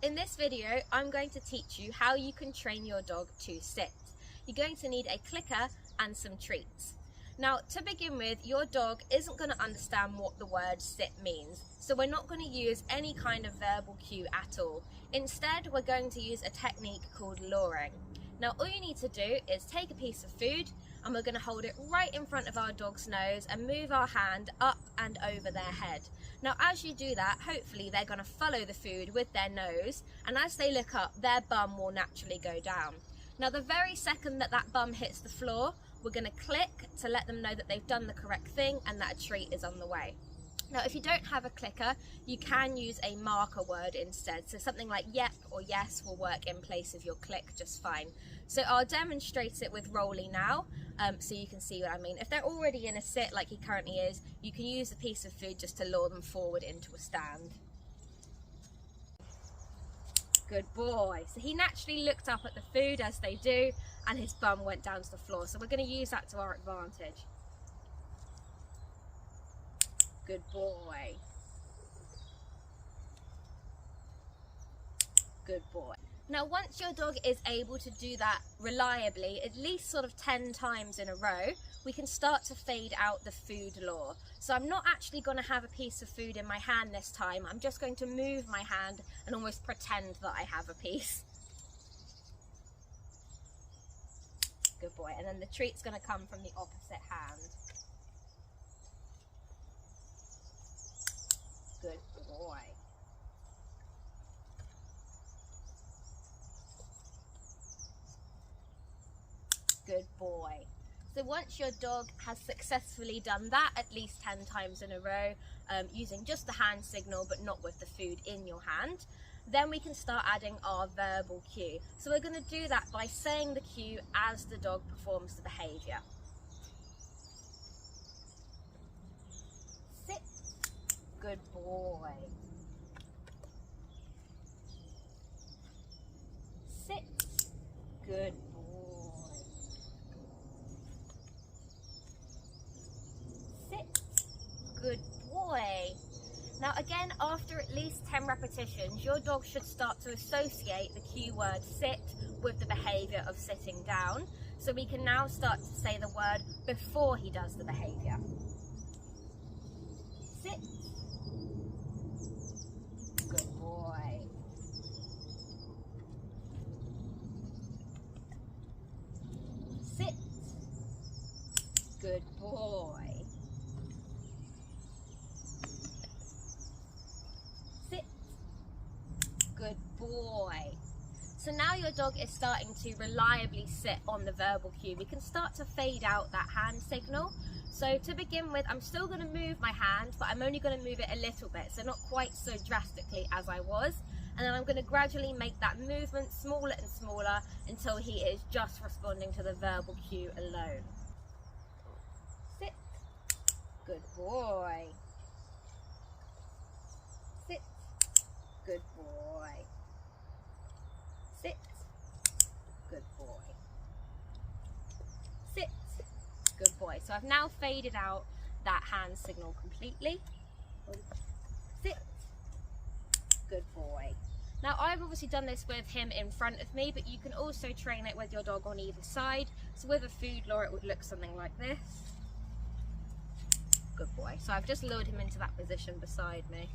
In this video, I'm going to teach you how you can train your dog to sit. You're going to need a clicker and some treats. Now, to begin with, your dog isn't going to understand what the word sit means, so we're not going to use any kind of verbal cue at all. Instead, we're going to use a technique called luring. Now, all you need to do is take a piece of food and we're going to hold it right in front of our dog's nose and move our hand up and over their head. Now, as you do that, hopefully they're going to follow the food with their nose, and as they look up, their bum will naturally go down. Now, the very second that that bum hits the floor, we're going to click to let them know that they've done the correct thing and that a treat is on the way. Now, if you don't have a clicker, you can use a marker word instead. So something like yep or yes will work in place of your click just fine. So I'll demonstrate it with Rolly now, so you can see what I mean. If they're already in a sit like he currently is, you can use a piece of food just to lure them forward into a stand. Good boy. So he naturally looked up at the food as they do, and his bum went down to the floor. So we're going to use that to our advantage. Good boy. Good boy. Now, once your dog is able to do that reliably, at least sort of 10 times in a row, we can start to fade out the food lure. So I'm not actually going to have a piece of food in my hand this time. I'm just going to move my hand and almost pretend that I have a piece. Good boy. And then the treat's going to come from the opposite hand. Good boy. Good boy. So once your dog has successfully done that at least 10 times in a row, using just the hand signal but not with the food in your hand, then we can start adding our verbal cue. So we're going to do that by saying the cue as the dog performs the behaviour. Sit. Good boy. Sit. Good boy. Good boy. Now again, after at least 10 repetitions, your dog should start to associate the cue word sit with the behaviour of sitting down. So we can now start to say the word before he does the behaviour. Sit. Good boy. Sit. Good boy. Good boy. So now your dog is starting to reliably sit on the verbal cue. We can start to fade out that hand signal. So to begin with, I'm still going to move my hand, but I'm only going to move it a little bit, so not quite so drastically as I was. And then I'm going to gradually make that movement smaller and smaller until he is just responding to the verbal cue alone. Sit. Good boy. Sit. Good boy. Sit. Good boy. Sit. Good boy. So I've now faded out that hand signal completely. Sit. Good boy. Now I've obviously done this with him in front of me, but you can also train it with your dog on either side. So with a food lure it would look something like this. Good boy. So I've just lured him into that position beside me.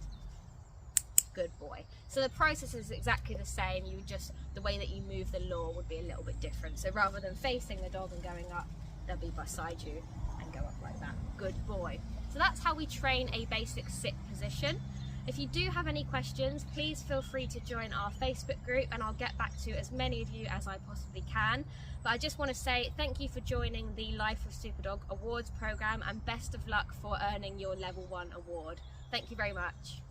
Good boy. So the process is exactly the same, you just, the way that you move the lure would be a little bit different. So rather than facing the dog and going up, they'll be beside you and go up like that. Good boy. So that's how we train a basic sit position. If you do have any questions, please feel free to join our Facebook group and I'll get back to as many of you as I possibly can. But I just want to say thank you for joining the Life of Superdog Awards programme and best of luck for earning your Level 1 award. Thank you very much.